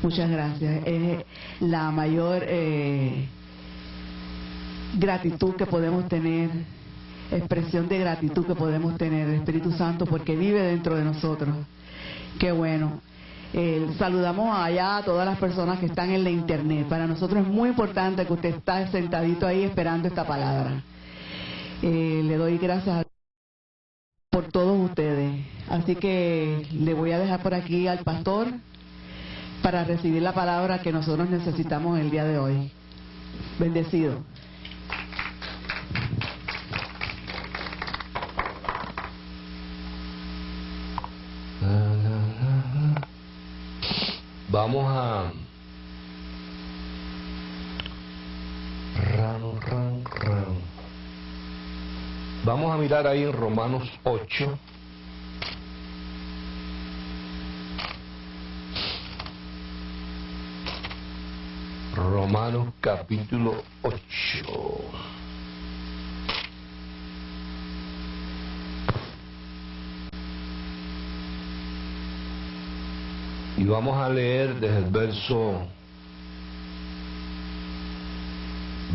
Muchas gracias. Es la mayor gratitud que podemos tener, expresión de gratitud que podemos tener, el Espíritu Santo, porque vive dentro de nosotros. Qué bueno. Saludamos allá a todas las personas que están en la internet. Para nosotros es muy importante que usted está sentadito ahí esperando esta palabra. Le doy gracias por todos ustedes. Así que le voy a dejar por aquí al pastor para recibir la palabra que nosotros necesitamos el día de hoy. Bendecido. Vamos a Vamos a mirar ahí en Romanos 8. Romanos capítulo 8. Y vamos a leer desde el verso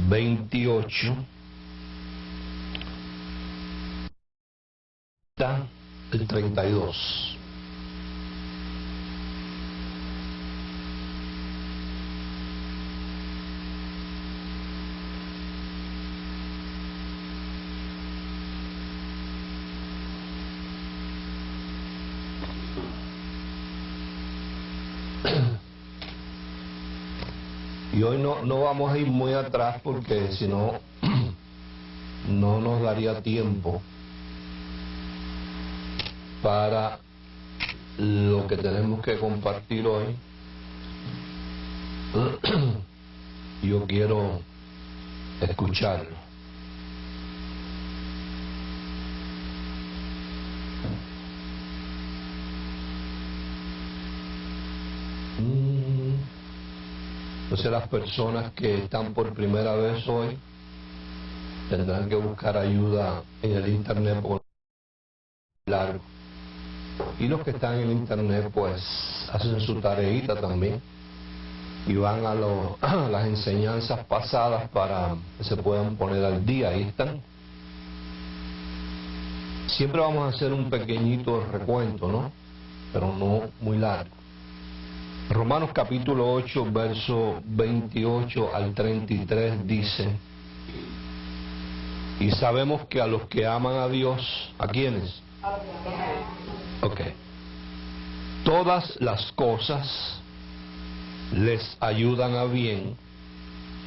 28 hasta el 32. Y hoy no vamos a ir muy atrás porque si no, no nos daría tiempo para lo que tenemos que compartir hoy. Yo quiero escucharlo. Entonces las personas que están por primera vez hoy tendrán que buscar ayuda en el internet por largo. Y los que están en el internet pues hacen su tareita también y van a las enseñanzas pasadas para que se puedan poner al día. Ahí están. Siempre vamos a hacer un pequeñito recuento, ¿no? Pero no muy largo. Romanos capítulo 8, verso 28 al 33 dice: y sabemos que a los que aman a Dios, ¿a quiénes? Ok. Todas las cosas les ayudan a bien,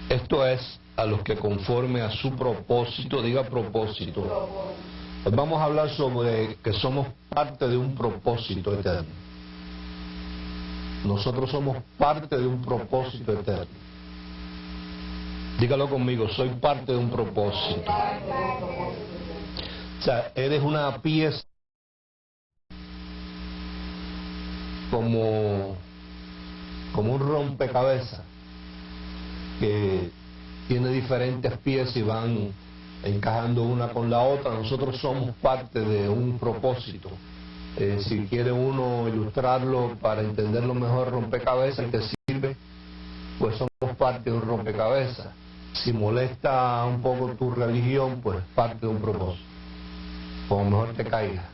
esto es, a los que conforme a su propósito, diga propósito. Pues vamos a hablar sobre que somos parte de un propósito eterno. Nosotros somos parte de un propósito eterno. Dígalo conmigo, soy parte de un propósito. O sea, eres una pieza como un rompecabezas que tiene diferentes piezas y van encajando una con la otra. Nosotros somos parte de un propósito. Si quiere uno ilustrarlo para entenderlo mejor, rompecabezas, te sirve, pues somos parte de un rompecabezas. Si molesta un poco tu religión, pues parte de un propósito, como mejor te caiga.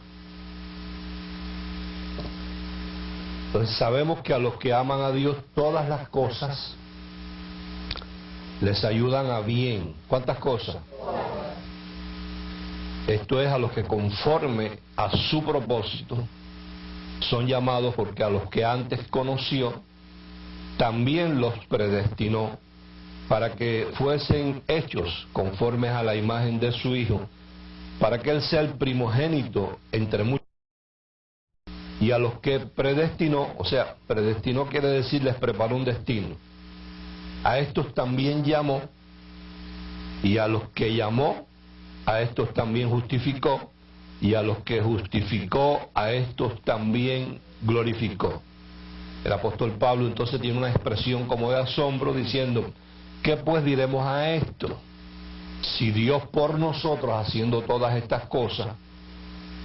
Entonces sabemos que a los que aman a Dios todas las cosas les ayudan a bien. ¿Cuántas cosas? Esto es, a los que conforme a su propósito son llamados, porque a los que antes conoció también los predestinó para que fuesen hechos conformes a la imagen de su Hijo, para que Él sea el primogénito entre muchos. Y a los que predestinó, o sea, predestinó quiere decir les preparó un destino. A estos también llamó, y a los que llamó, a estos también justificó, y a los que justificó, a estos también glorificó. El apóstol Pablo entonces tiene una expresión como de asombro diciendo: ¿qué pues diremos a esto? Si Dios por nosotros haciendo todas estas cosas,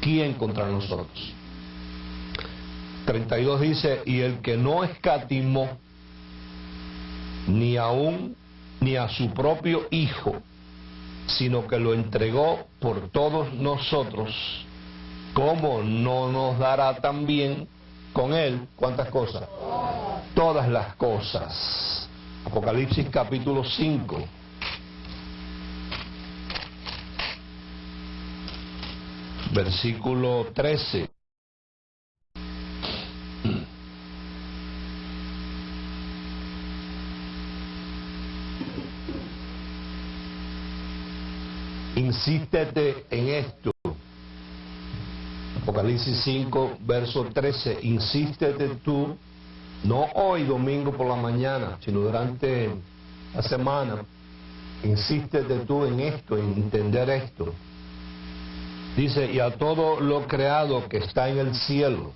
¿quién contra nosotros? 32 dice: y el que no escatimó ni aún ni a su propio Hijo, sino que lo entregó por todos nosotros, ¿cómo no nos dará también con Él, cuántas cosas? Todas las cosas. Apocalipsis capítulo 5. Versículo 13. Insístete en esto. Apocalipsis 5, verso 13. Insístete tú, no hoy domingo por la mañana, sino durante la semana. Insístete tú en esto, en entender esto. Dice, y a todo lo creado que está en el cielo.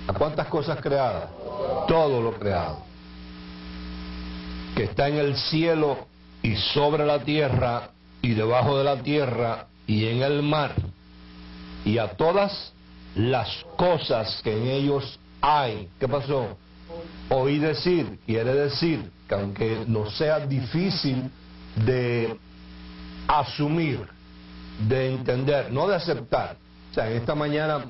¿A cuántas cosas creadas? Todo lo creado. Que está en el cielo y sobre la tierra y debajo de la tierra y en el mar. Y a todas las cosas que en ellos hay. ¿Qué pasó? Oí decir, quiere decir que aunque no sea difícil de asumir, de entender, no de aceptar. O sea, en esta mañana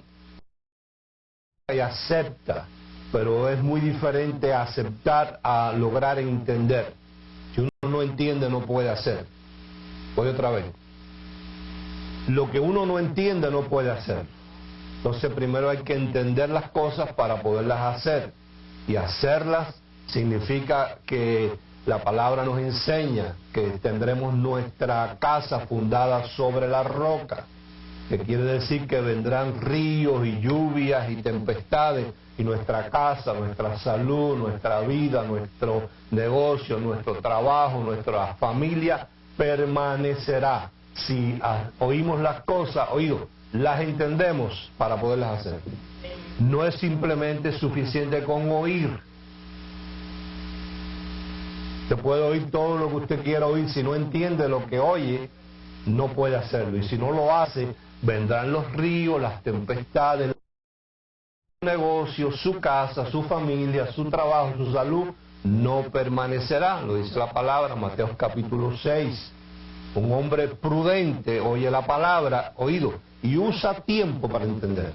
y acepta, pero es muy diferente aceptar a lograr entender. Si uno no entiende, no puede hacer. Voy otra vez. Lo que uno no entiende, no puede hacer. Entonces, primero hay que entender las cosas para poderlas hacer. Y hacerlas significa que la palabra nos enseña que tendremos nuestra casa fundada sobre la roca, que quiere decir que vendrán ríos y lluvias y tempestades, y nuestra casa, nuestra salud, nuestra vida, nuestro negocio, nuestro trabajo, nuestra familia permanecerá si oímos las cosas, las entendemos para poderlas hacer. No es simplemente suficiente con oír. Usted puede oír todo lo que usted quiera oír, si no entiende lo que oye, no puede hacerlo. Y si no lo hace, vendrán los ríos, las tempestades, su negocio, su casa, su familia, su trabajo, su salud, no permanecerá. Lo dice la palabra, Mateo capítulo 6. Un hombre prudente oye la palabra, y usa tiempo para entender.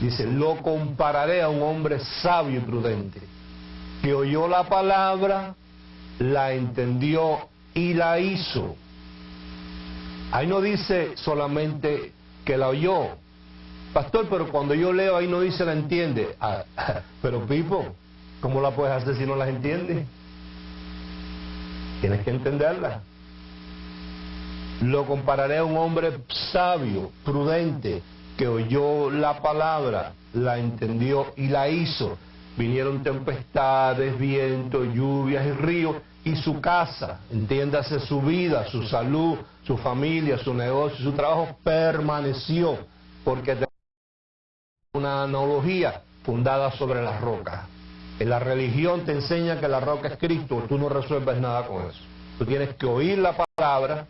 Dice, lo compararé a un hombre sabio y prudente, que oyó la palabra, la entendió y la hizo. Ahí no dice solamente que la oyó. Pastor, pero cuando yo leo ahí no dice la entiende. Pero Pipo, ¿cómo la puedes hacer si no las entiendes? Tienes que entenderla. Lo compararé a un hombre sabio, prudente, que oyó la palabra, la entendió y la hizo. Vinieron tempestades, vientos, lluvias y ríos, y su casa, entiéndase su vida, su salud, su familia, su negocio, su trabajo, permaneció, porque una analogía fundada sobre la roca. En la religión te enseña que la roca es Cristo, tú no resuelves nada con eso. Tú tienes que oír la palabra,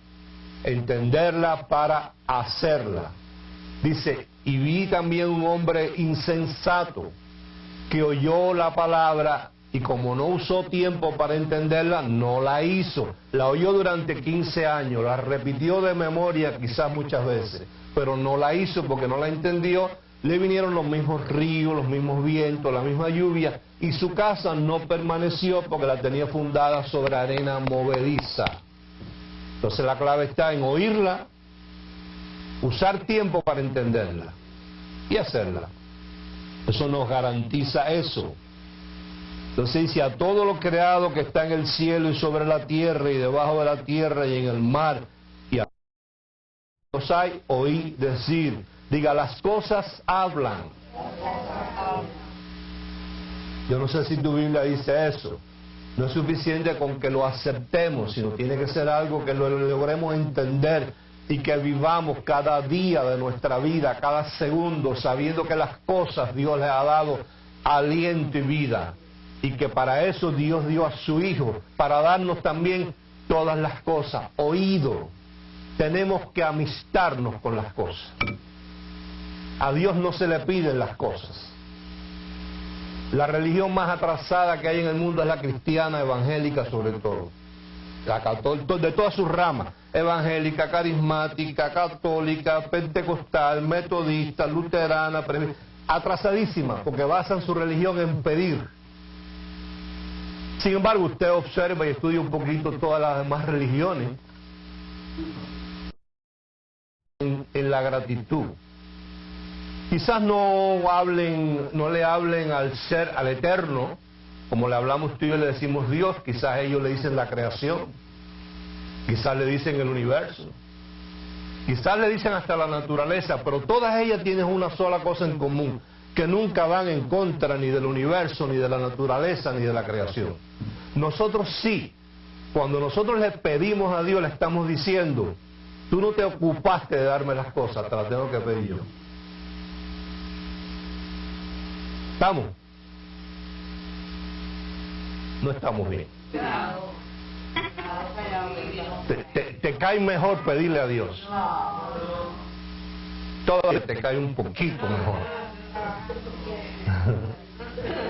entenderla para hacerla. Dice, y vi también un hombre insensato que oyó la palabra y como no usó tiempo para entenderla, no la hizo. La oyó durante 15 años, la repitió de memoria quizás muchas veces, pero no la hizo porque no la entendió. Le vinieron los mismos ríos, los mismos vientos, la misma lluvia, y su casa no permaneció porque la tenía fundada sobre arena movediza. Entonces la clave está en oírla, usar tiempo para entenderla y hacerla. Eso nos garantiza eso. Entonces dice, a todo lo creado que está en el cielo y sobre la tierra y debajo de la tierra y en el mar, y a los hay, oí decir. Diga, las cosas hablan. Yo no sé si tu Biblia dice eso. No es suficiente con que lo aceptemos, sino tiene que ser algo que lo logremos entender y que vivamos cada día de nuestra vida, cada segundo, sabiendo que las cosas Dios les ha dado aliento y vida, y que para eso Dios dio a su Hijo, para darnos también todas las cosas. Oído. Tenemos que amistarnos con las cosas. A Dios no se le piden las cosas. La religión más atrasada que hay en el mundo es la cristiana evangélica, sobre todo. La católica, de todas sus ramas, evangélica, carismática, católica, pentecostal, metodista, luterana, atrasadísima, porque basan su religión en pedir. Sin embargo, usted observa y estudia un poquito todas las demás religiones en la gratitud. Quizás no le hablen al ser, al eterno, como le hablamos tú y yo le decimos Dios. Quizás ellos le dicen la creación, quizás le dicen el universo, quizás le dicen hasta la naturaleza, pero todas ellas tienen una sola cosa en común, que nunca van en contra ni del universo, ni de la naturaleza, ni de la creación. Nosotros sí, cuando nosotros le pedimos a Dios, le estamos diciendo: tú no te ocupaste de darme las cosas, te las tengo que pedir yo. ¿Estamos? No estamos bien. Te cae mejor pedirle a Dios. Todo te cae un poquito mejor.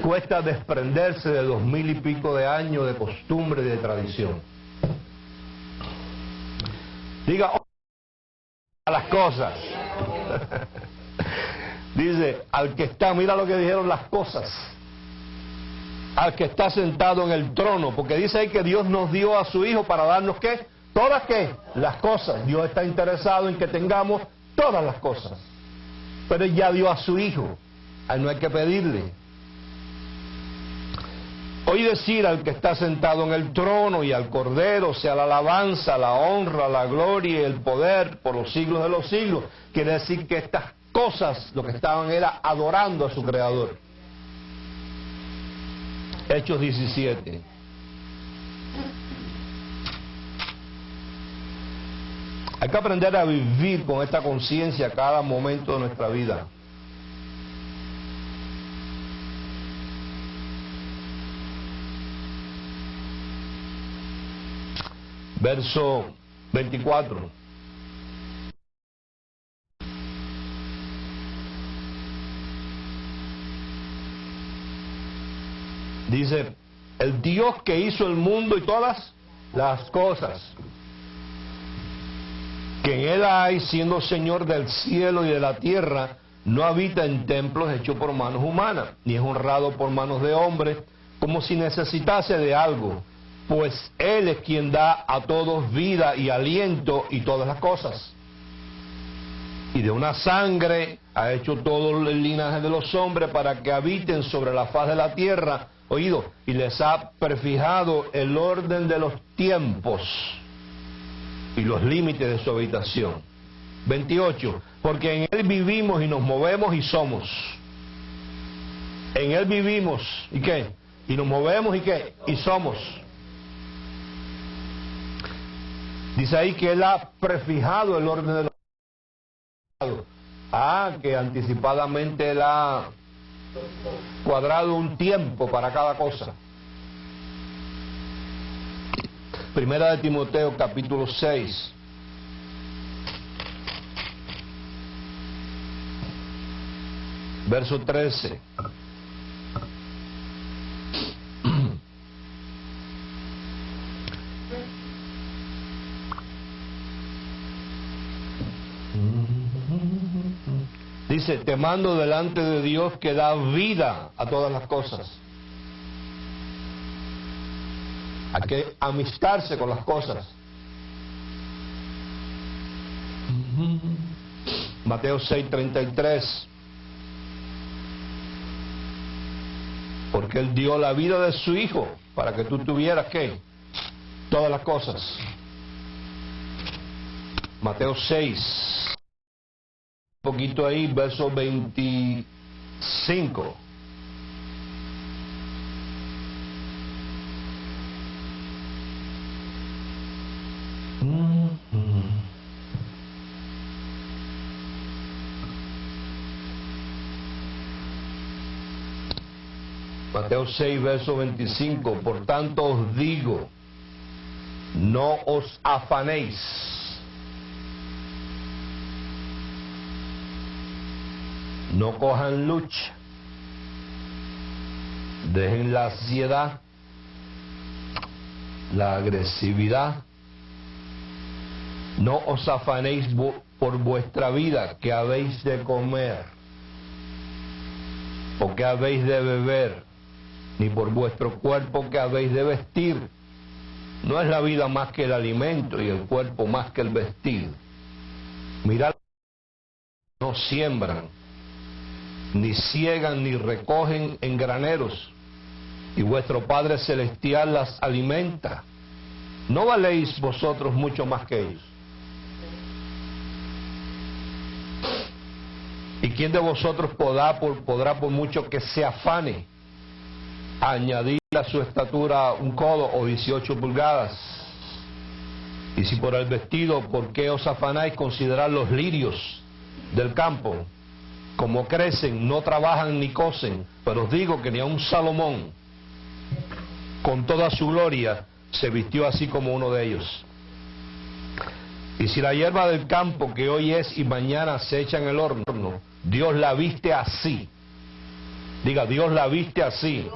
Cuesta desprenderse de 2000 y pico de años de costumbre y de tradición. Diga a las cosas. Dice, al que está, mira lo que dijeron las cosas, al que está sentado en el trono, porque dice ahí que Dios nos dio a su Hijo para darnos ¿qué? ¿Todas qué? Las cosas. Dios está interesado en que tengamos todas las cosas, pero Él ya dio a su Hijo, a Él no hay que pedirle. Oí decir al que está sentado en el trono y al Cordero sea la alabanza, la honra, la gloria y el poder por los siglos de los siglos. Quiere decir que estas cosas lo que estaban era adorando a su Creador. Hechos 17. Hay que aprender a vivir con esta conciencia cada momento de nuestra vida. Verso 24. Dice, el Dios que hizo el mundo y todas las cosas, que en Él hay, siendo Señor del cielo y de la tierra, no habita en templos hechos por manos humanas, ni es honrado por manos de hombres, como si necesitase de algo, pues Él es quien da a todos vida y aliento y todas las cosas. Y de una sangre ha hecho todo el linaje de los hombres para que habiten sobre la faz de la tierra, oído, y les ha prefijado el orden de los tiempos y los límites de su habitación. 28. Porque en Él vivimos y nos movemos y somos. En Él vivimos, ¿y qué? Y nos movemos, ¿y qué? Y somos. Dice ahí que Él ha prefijado el orden de los tiempos. Que anticipadamente Él ha cuadrado un tiempo para cada cosa. Primera de Timoteo, capítulo 6. Verso 13. Dice, te mando delante de Dios que da vida a todas las cosas. Hay que amistarse con las cosas. Mateo 6:33. Porque Él dio la vida de su Hijo para que tú tuvieras ¿qué? Todas las cosas. Mateo 6. Un poquito ahí, verso 25. Mateo 6, verso 25. Por tanto os digo, no os afanéis. No cojan lucha, Dejen la ansiedad, la agresividad. No os afanéis por vuestra vida, que habéis de comer o que habéis de beber, ni por vuestro cuerpo que habéis de vestir. No es la vida más que el alimento y el cuerpo más que el vestido. Mirad, no siembran, ni ciegan, ni recogen en graneros, y vuestro Padre Celestial las alimenta. ¿No valéis vosotros mucho más que ellos? ¿Y quién de vosotros podrá por mucho que se afane, añadir a su estatura un codo o 18 pulgadas? Y si por el vestido, ¿por qué os afanáis? Considerad los lirios del campo, como crecen, no trabajan ni cosen, pero os digo que ni aun Salomón, con toda su gloria, se vistió así como uno de ellos. Y si la hierba del campo, que hoy es y mañana se echa en el horno, Dios la viste así, diga, Dios la viste así,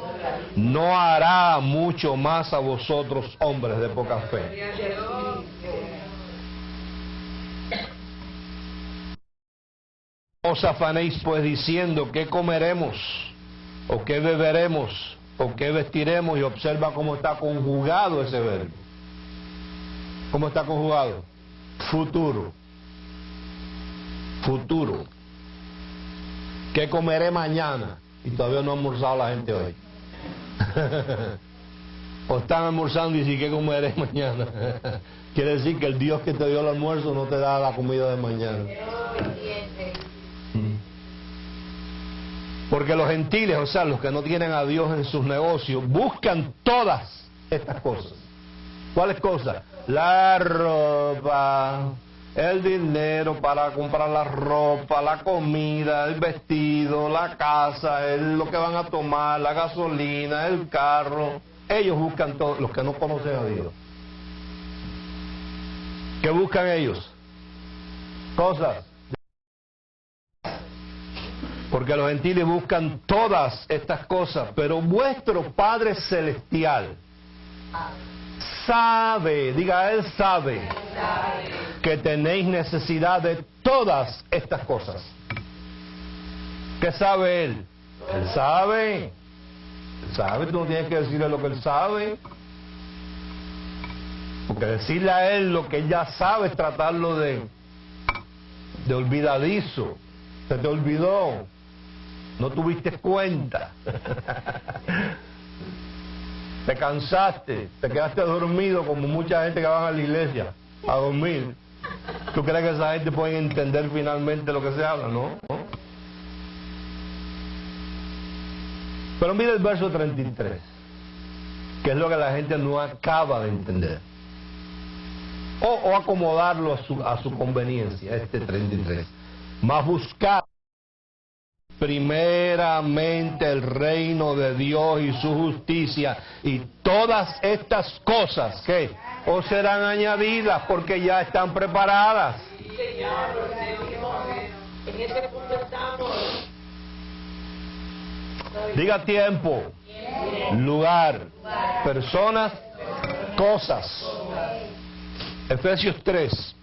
¿no hará mucho más a vosotros, hombres de poca fe? Os afanéis pues diciendo, ¿qué comeremos? ¿O qué beberemos? ¿O qué vestiremos? Y observa cómo está conjugado ese verbo. ¿Cómo está conjugado? Futuro. Futuro. ¿Qué comeré mañana? Y todavía no ha almorzado la gente hoy. O están almorzando y dicen, ¿qué comeré mañana? Quiere decir que el Dios que te dio el almuerzo no te da la comida de mañana. Porque los gentiles, o sea, los que no tienen a Dios en sus negocios, buscan todas estas cosas. ¿Cuáles cosas? La ropa, el dinero para comprar la ropa, la comida, el vestido, la casa, lo que van a tomar, la gasolina, el carro. Ellos buscan todo, los que no conocen a Dios. ¿Qué buscan ellos? Cosas. Porque los gentiles buscan todas estas cosas, pero vuestro Padre Celestial sabe, diga, Él sabe que tenéis necesidad de todas estas cosas. ¿Qué sabe Él? Él sabe. Él sabe, tú no tienes que decirle lo que Él sabe. Porque decirle a Él lo que Él ya sabe es tratarlo de olvidadizo. Se te olvidó. No tuviste cuenta. Te cansaste, te quedaste dormido como mucha gente que va a la iglesia a dormir. ¿Tú crees que esa gente puede entender finalmente lo que se habla? No. Pero mira el verso 33, que es lo que la gente no acaba de entender. O acomodarlo a su conveniencia, este 33. Mas buscar primeramente el reino de Dios y su justicia, y todas estas cosas que os serán añadidas, porque ya están preparadas. En ese punto estamos. Diga tiempo, lugar, personas, cosas. Efesios 3.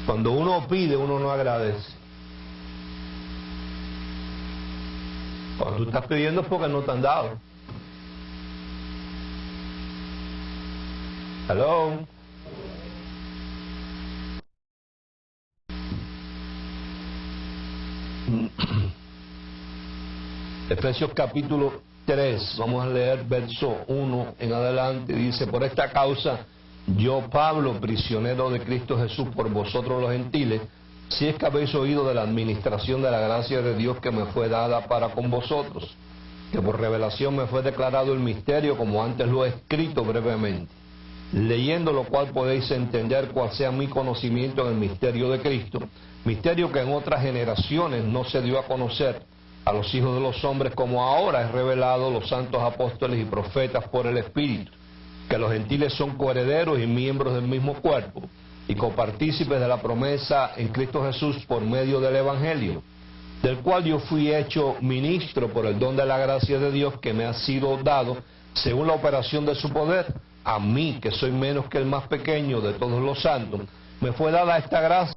Cuando uno pide, uno no agradece. Cuando tú estás pidiendo es porque no te han dado. Hello. Efesios capítulo 3, vamos a leer verso 1 en adelante. Dice, por esta causa, yo, Pablo, prisionero de Cristo Jesús por vosotros los gentiles, si es que habéis oído de la administración de la gracia de Dios que me fue dada para con vosotros, que por revelación me fue declarado el misterio, como antes lo he escrito brevemente, leyendo lo cual podéis entender cuál sea mi conocimiento en el misterio de Cristo, misterio que en otras generaciones no se dio a conocer a los hijos de los hombres, como ahora es revelado a los santos apóstoles y profetas por el Espíritu, que los gentiles son coherederos y miembros del mismo cuerpo, y copartícipes de la promesa en Cristo Jesús por medio del Evangelio, del cual yo fui hecho ministro por el don de la gracia de Dios que me ha sido dado según la operación de su poder. A mí, que soy menos que el más pequeño de todos los santos, me fue dada esta gracia,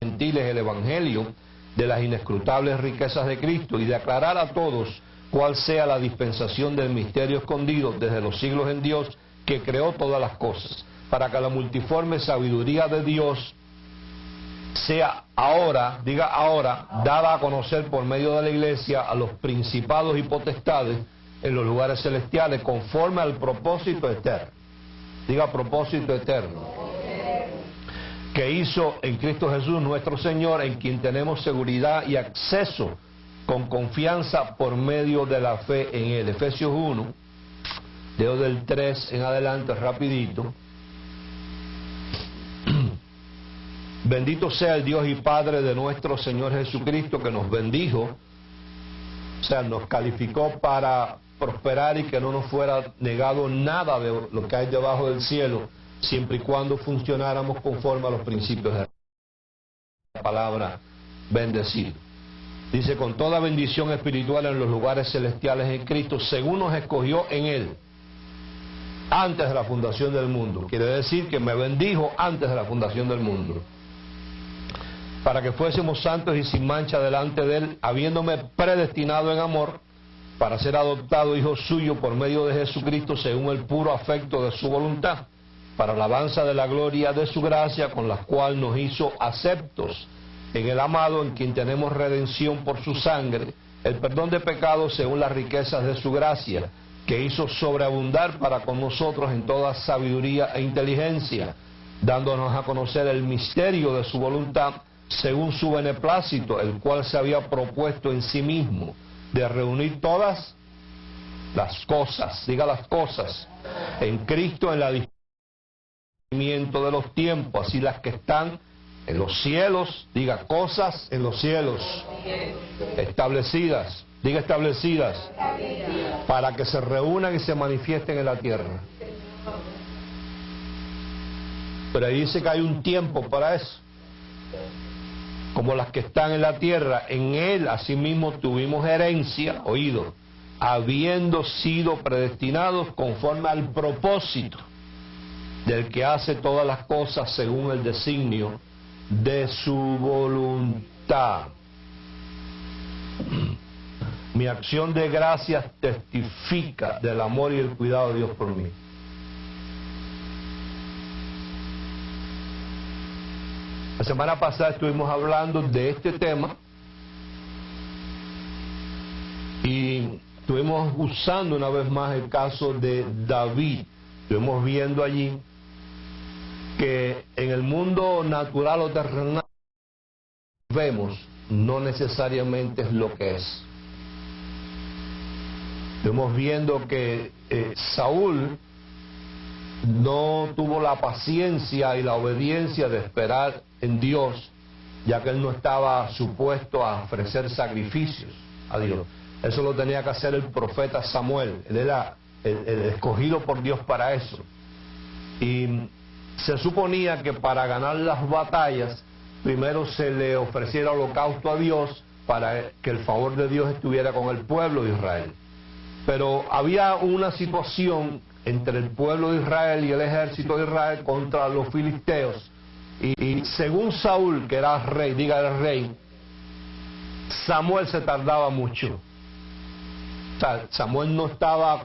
gentiles, el Evangelio de las inescrutables riquezas de Cristo, y de aclarar a todos cuál sea la dispensación del misterio escondido desde los siglos en Dios, que creó todas las cosas, para que la multiforme sabiduría de Dios sea ahora, diga ahora, dada a conocer por medio de la Iglesia a los principados y potestades en los lugares celestiales, conforme al propósito eterno. Diga propósito eterno. Que hizo en Cristo Jesús nuestro Señor, en quien tenemos seguridad y acceso con confianza por medio de la fe en Él. Efesios 1, leo del 3 en adelante rapidito. Bendito sea el Dios y Padre de nuestro Señor Jesucristo, que nos bendijo, o sea, nos calificó para prosperar y que no nos fuera negado nada de lo que hay debajo del cielo, siempre y cuando funcionáramos conforme a los principios de la palabra bendecido. Dice, con toda bendición espiritual en los lugares celestiales en Cristo, según nos escogió en Él, antes de la fundación del mundo. Quiere decir que me bendijo antes de la fundación del mundo, para que fuésemos santos y sin mancha delante de Él, habiéndome predestinado en amor, para ser adoptado hijo suyo por medio de Jesucristo, según el puro afecto de su voluntad, para alabanza de la gloria de su gracia, con la cual nos hizo aceptos en el amado, en quien tenemos redención por su sangre, el perdón de pecados según las riquezas de su gracia, que hizo sobreabundar para con nosotros en toda sabiduría e inteligencia, dándonos a conocer el misterio de su voluntad, según su beneplácito, el cual se había propuesto en sí mismo, de reunir todas las cosas, diga las cosas, en Cristo, en la discernimiento de los tiempos, así las que están en los cielos, diga cosas en los cielos, establecidas, diga establecidas, para que se reúnan y se manifiesten en la tierra. Pero ahí dice que hay un tiempo para eso. Como las que están en la tierra, en Él asimismo tuvimos herencia, oído, habiendo sido predestinados conforme al propósito del que hace todas las cosas según el designio de su voluntad. Mi acción de gracias testifica del amor y el cuidado de Dios por mí. La semana pasada estuvimos hablando de este tema y estuvimos usando una vez más el caso de David. Estuvimos viendo allí que en el mundo natural o terrenal vemos no necesariamente es lo que es. Estuvimos viendo que Saúl no tuvo la paciencia y la obediencia de esperar en Dios, ya que él no estaba supuesto a ofrecer sacrificios a Dios. Eso lo tenía que hacer el profeta Samuel. Él era el escogido por Dios para eso. Y se suponía que para ganar las batallas, primero se le ofreciera holocausto a Dios para que el favor de Dios estuviera con el pueblo de Israel. Pero había una situación entre el pueblo de Israel y el ejército de Israel contra los filisteos. Y según Saúl, que era rey, diga el rey, Samuel se tardaba mucho. O sea, Samuel no estaba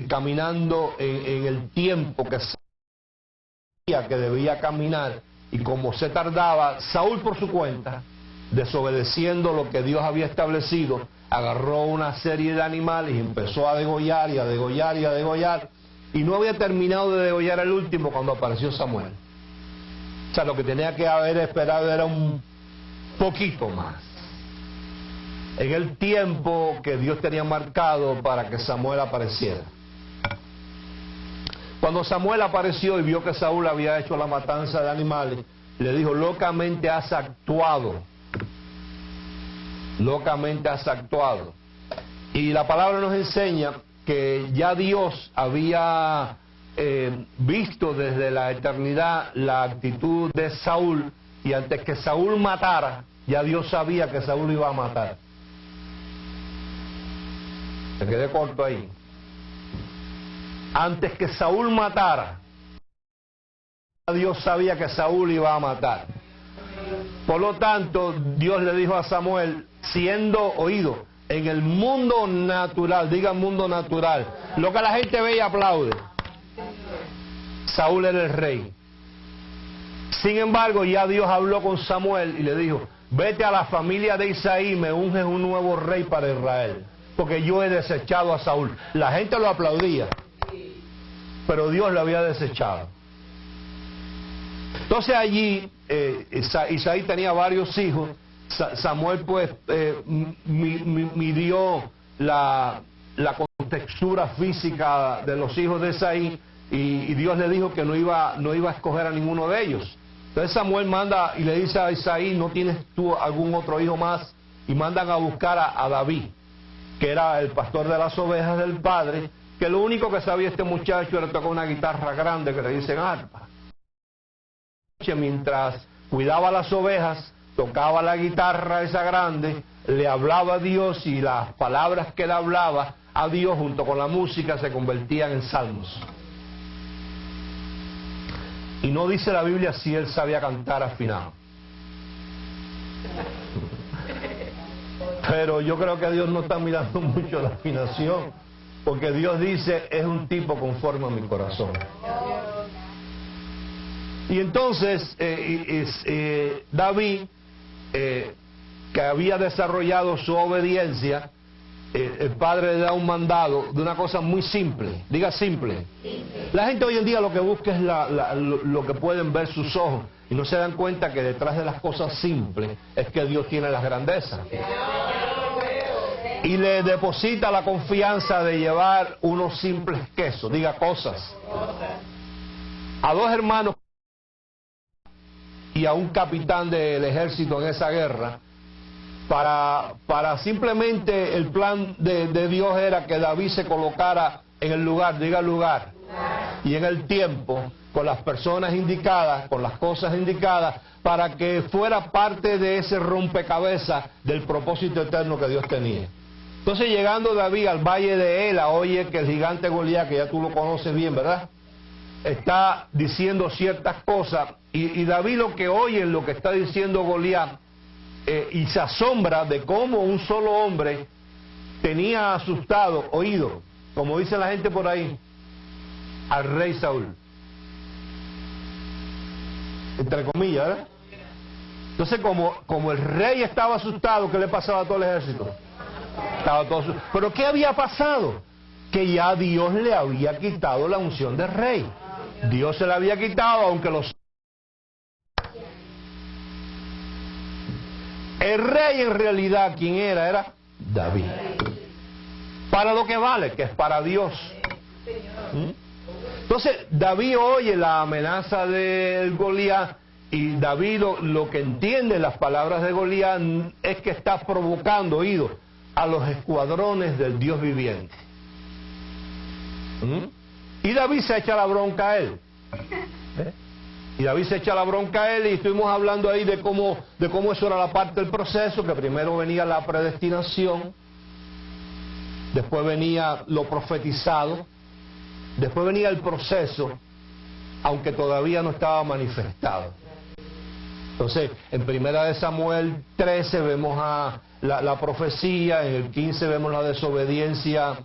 caminando en el tiempo que sabía que debía caminar. Y como se tardaba, Saúl por su cuenta, desobedeciendo lo que Dios había establecido, agarró una serie de animales y empezó a degollar y a degollar y a degollar. Y no había terminado de degollar el último cuando apareció Samuel. O sea, lo que tenía que haber esperado era un poquito más. En el tiempo que Dios tenía marcado para que Samuel apareciera. Cuando Samuel apareció y vio que Saúl había hecho la matanza de animales, le dijo: locamente has actuado. Locamente has actuado. Y la palabra nos enseña que ya Dios había visto desde la eternidad la actitud de Saúl, y antes que Saúl matara, ya Dios sabía que Saúl iba a matar. Me quedé corto ahí. Antes que Saúl matara, Dios sabía que Saúl iba a matar. Por lo tanto, Dios le dijo a Samuel, siendo oído en el mundo natural, diga mundo natural, lo que la gente ve y aplaude, Saúl era el rey. Sin embargo, ya Dios habló con Samuel y le dijo: vete a la familia de Isaí y me unges un nuevo rey para Israel, porque yo he desechado a Saúl. La gente lo aplaudía, pero Dios lo había desechado. Entonces allí Isaí tenía varios hijos. Samuel pues midió la contextura física de los hijos de Isaí, y Dios le dijo que no iba a escoger a ninguno de ellos. Entonces Samuel manda y le dice a Isaí: ¿no tienes tú algún otro hijo más? Y mandan a buscar a David, que era el pastor de las ovejas del padre, que lo único que sabía este muchacho era tocar una guitarra grande que le dicen arpa. Mientras cuidaba las ovejas, tocaba la guitarra esa grande, le hablaba a Dios, y las palabras que le hablaba a Dios junto con la música se convertían en salmos. Y no dice la Biblia si él sabía cantar afinado. Pero yo creo que Dios no está mirando mucho la afinación, porque Dios dice: es un tipo conforme a mi corazón. Y entonces David, que había desarrollado su obediencia, el padre le da un mandado de una cosa muy simple. Diga simple. La gente hoy en día lo que busca es lo que pueden ver sus ojos, y no se dan cuenta que detrás de las cosas simples es que Dios tiene las grandezas. Y le deposita la confianza de llevar unos simples quesos, diga cosas, a dos hermanos y a un capitán del ejército en esa guerra, para simplemente el plan de Dios era que David se colocara en el lugar, diga lugar, y en el tiempo, con las personas indicadas, con las cosas indicadas, para que fuera parte de ese rompecabezas del propósito eterno que Dios tenía. Entonces, llegando David al valle de Ela, oye que el gigante Goliat, que ya tú lo conoces bien, ¿verdad?, está diciendo ciertas cosas, y David lo que oye en lo que está diciendo Goliat, y se asombra de cómo un solo hombre tenía asustado, oído, como dice la gente por ahí, al rey Saúl. Entre comillas, ¿verdad? Entonces, como el rey estaba asustado, ¿qué le pasaba a todo el ejército? Estaba todo asustado. ¿Pero qué había pasado? Que ya Dios le había quitado la unción de rey. Dios se la había quitado, aunque el rey en realidad, ¿quién era? Era David. Para lo que vale, que es para Dios. Entonces, David oye la amenaza del Goliat, y David lo que entiende las palabras de Goliat es que está provocando, oído, a los escuadrones del Dios viviente. Y David se echa la bronca a él. Y David se echa la bronca a él, y estuvimos hablando ahí de cómo eso era la parte del proceso, que primero venía la predestinación, después venía lo profetizado, después venía el proceso, aunque todavía no estaba manifestado. Entonces, en 1 Samuel 13 vemos la profecía, en el 15 vemos la desobediencia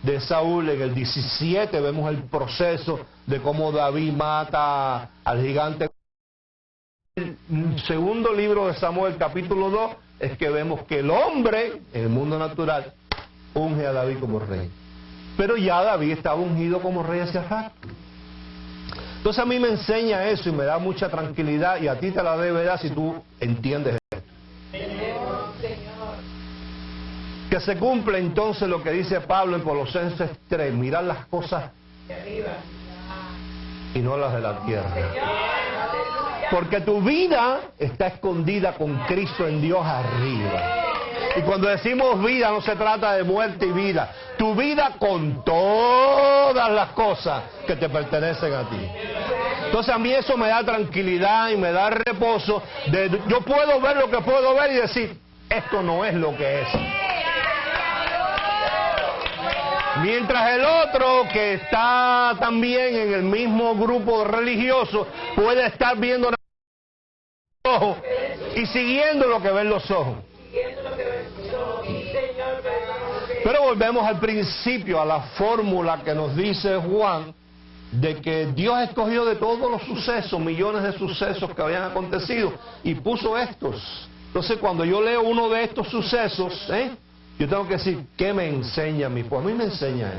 de Saúl, en el 17 vemos el proceso de cómo David mata al gigante. El segundo libro de Samuel, capítulo 2, es que vemos que el hombre, en el mundo natural, unge a David como rey. Pero ya David estaba ungido como rey hace rato. Entonces a mí me enseña eso y me da mucha tranquilidad, y a ti te la debe dar si tú entiendes esto. Que se cumple entonces lo que dice Pablo en Colosenses 3, mirar las cosas y no las de la tierra. Porque tu vida está escondida con Cristo en Dios arriba. Y cuando decimos vida no se trata de muerte y vida. Tu vida con todas las cosas que te pertenecen a ti. Entonces a mí eso me da tranquilidad y me da reposo. Yo puedo ver lo que puedo ver y decir, esto no es lo que es. Mientras el otro que está también en el mismo grupo religioso puede estar viendo los ojos y siguiendo lo que ven los ojos. Pero volvemos al principio, a la fórmula que nos dice Juan, de que Dios escogió de todos los sucesos, millones de sucesos que habían acontecido, y puso estos. Entonces cuando yo leo uno de estos sucesos, yo tengo que decir, ¿qué me enseña mi pueblo? A mí me enseña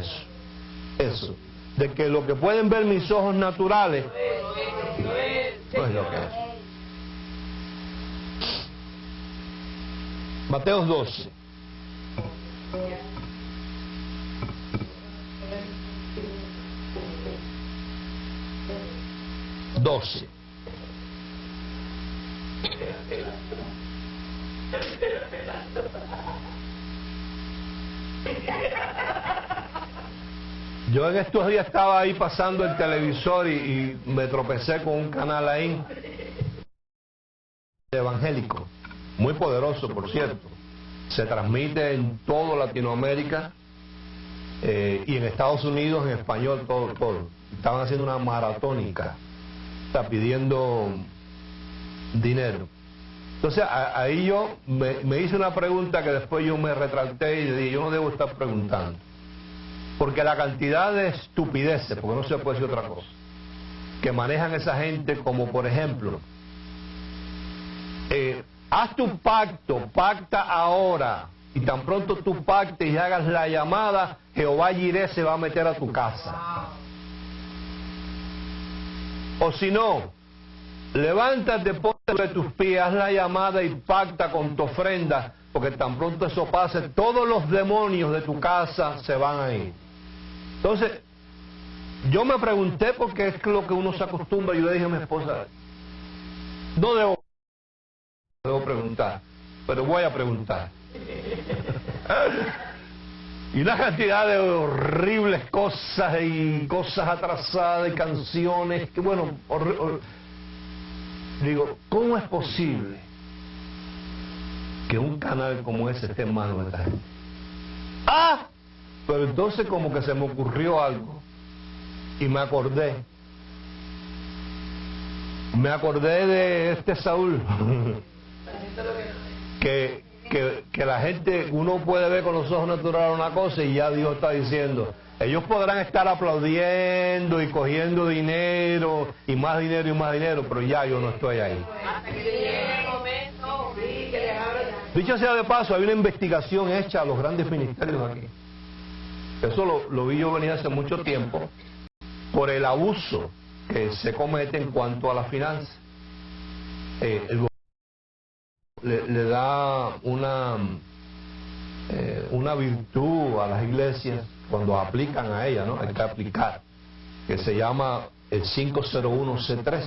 eso, de que lo que pueden ver mis ojos naturales no es lo que es. Mateo 12. Yo en estos días estaba ahí pasando el televisor y me tropecé con un canal ahí evangélico, muy poderoso por cierto. Se transmite en toda Latinoamérica y en Estados Unidos en español, todo. Estaban haciendo una maratónica, está pidiendo dinero. Entonces ahí yo me hice una pregunta que después yo me retracté y dije, yo no debo estar preguntando. Porque la cantidad de estupideces, porque no se puede decir otra cosa, que manejan esa gente, como por ejemplo, haz tu pacto, pacta ahora, y tan pronto tú pactes y hagas la llamada, Jehová Jireh se va a meter a tu casa. O si no, levántate, ponte sobre tus pies, haz la llamada y pacta con tu ofrenda, porque tan pronto eso pase, todos los demonios de tu casa se van a ir. Entonces, yo me pregunté por qué es lo que uno se acostumbra, y yo le dije a mi esposa, no debo preguntar, pero voy a preguntar. Y una cantidad de horribles cosas y cosas atrasadas y canciones que bueno, digo, ¿cómo es posible que un canal como ese esté en manos de esta gente? Pero entonces como que se me ocurrió algo y me acordé de este Saúl que la gente, uno puede ver con los ojos naturales una cosa y ya Dios está diciendo, ellos podrán estar aplaudiendo y cogiendo dinero y más dinero y más dinero, pero ya yo no estoy ahí. Dicho sea de paso, hay una investigación hecha a los grandes ministerios aquí. Eso lo vi yo venir hace mucho tiempo por el abuso que se comete en cuanto a las finanzas. El gobierno le da una virtud a las iglesias cuando aplican a ella, ¿no? Hay que aplicar, que se llama el 501C3,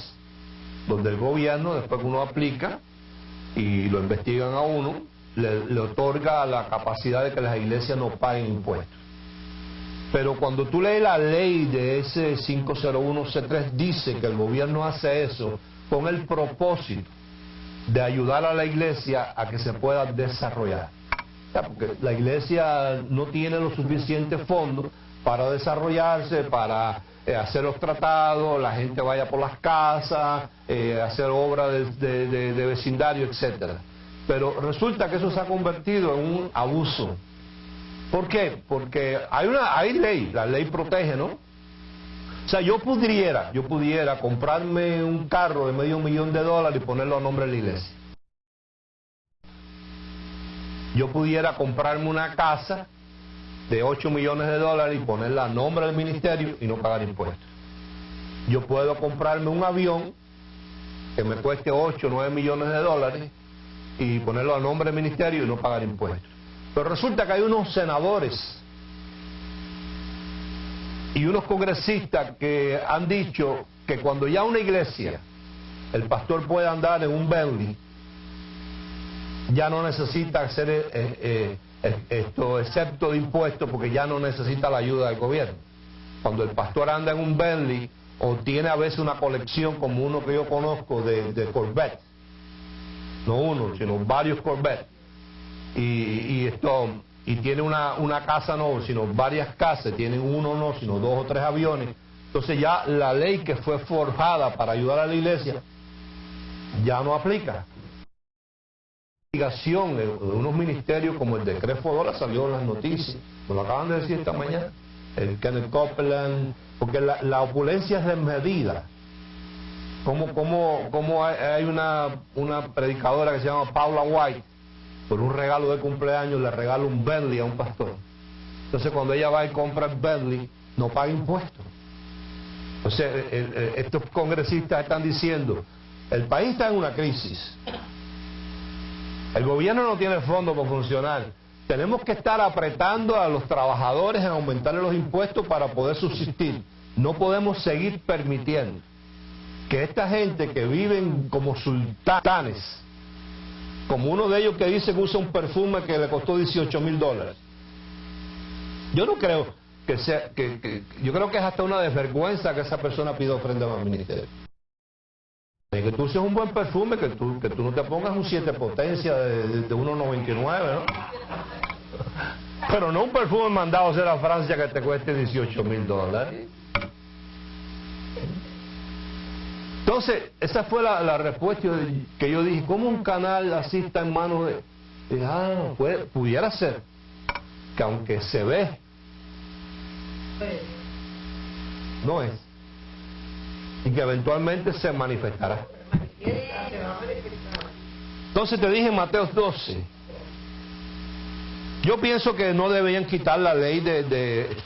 donde el gobierno, después que uno aplica y lo investigan a uno, le otorga la capacidad de que las iglesias no paguen impuestos. Pero cuando tú lees la ley de ese 501C3, dice que el gobierno hace eso con el propósito de ayudar a la iglesia a que se pueda desarrollar. O sea, porque la iglesia no tiene los suficientes fondos para desarrollarse, para hacer los tratados, la gente vaya por las casas, hacer obras de vecindario, etcétera. Pero resulta que eso se ha convertido en un abuso. ¿Por qué? Porque hay ley, la ley protege, ¿no? O sea, yo pudiera comprarme un carro de $500,000 y ponerlo a nombre de la iglesia. Yo pudiera comprarme una casa de $8 millones y ponerla a nombre del ministerio y no pagar impuestos. Yo puedo comprarme un avión que me cueste $8 o $9 millones y ponerlo a nombre del ministerio y no pagar impuestos. Pero resulta que hay unos senadores y unos congresistas que han dicho que cuando ya una iglesia, el pastor puede andar en un Bentley, ya no necesita hacer excepto de impuestos, porque ya no necesita la ayuda del gobierno. Cuando el pastor anda en un Bentley, o tiene a veces una colección como uno que yo conozco de Corvette, no uno, sino varios Corvette, y tiene una casa no, sino varias casas, tienen uno no, sino 2 o 3 aviones. Entonces ya la ley que fue forjada para ayudar a la iglesia ya no aplica. De unos ministerios como el de Creflo salió en las noticias, me lo acaban de decir esta mañana, el Kenneth Copeland, porque la opulencia es desmedida. Como hay una predicadora que se llama Paula White, por un regalo de cumpleaños le regala un Bentley a un pastor. Entonces cuando ella va y compra el Bentley, no paga impuestos. Entonces estos congresistas están diciendo, el país está en una crisis, el gobierno no tiene fondos para funcionar, tenemos que estar apretando a los trabajadores en aumentarle los impuestos para poder subsistir. No podemos seguir permitiendo que esta gente que viven como sultanes, como uno de ellos que dice que usa un perfume que le costó $18,000. Yo no creo que sea, yo creo que es hasta una desvergüenza que esa persona pida ofrenda al ministerio. Que tú uses un buen perfume, que tú no te pongas un 7 potencia de 1,99, ¿no? Pero no un perfume mandado a hacer a Francia que te cueste $18,000. Entonces, esa fue la respuesta que yo dije, ¿cómo un canal así está en manos de... pudiera ser que aunque se ve, no es, y que eventualmente se manifestará. Entonces te dije en Mateo 12, yo pienso que no deberían quitar la ley de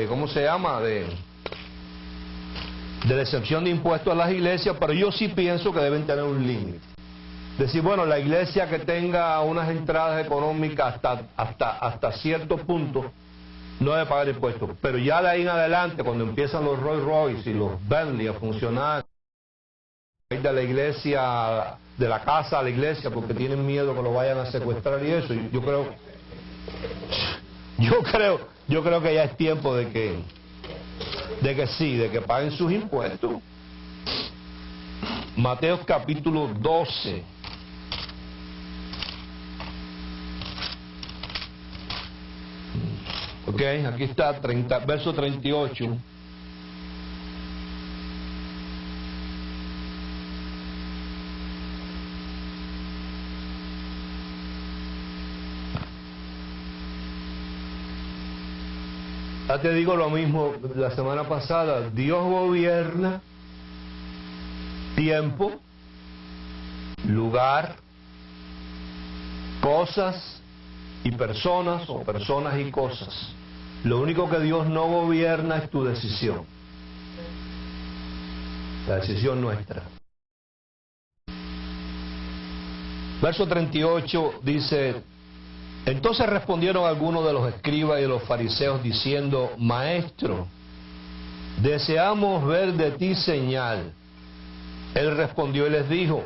¿cómo se llama? De la excepción de impuestos a las iglesias, pero yo sí pienso que deben tener un límite. Decir, bueno, la iglesia que tenga unas entradas económicas hasta cierto punto no debe pagar impuestos, pero ya de ahí en adelante, cuando empiezan los Rolls Royce y los Bentley a funcionar, de la iglesia, de la casa a la iglesia, porque tienen miedo que lo vayan a secuestrar y eso, yo creo que ya es tiempo de que paguen sus impuestos. Mateo capítulo 12. Ok, aquí está, verso 38. Ya te digo lo mismo la semana pasada, Dios gobierna tiempo, lugar, cosas y personas, o personas y cosas. Lo único que Dios no gobierna es tu decisión, la decisión nuestra. Verso 38 dice: entonces respondieron algunos de los escribas y de los fariseos diciendo: Maestro, deseamos ver de ti señal. Él respondió y les dijo: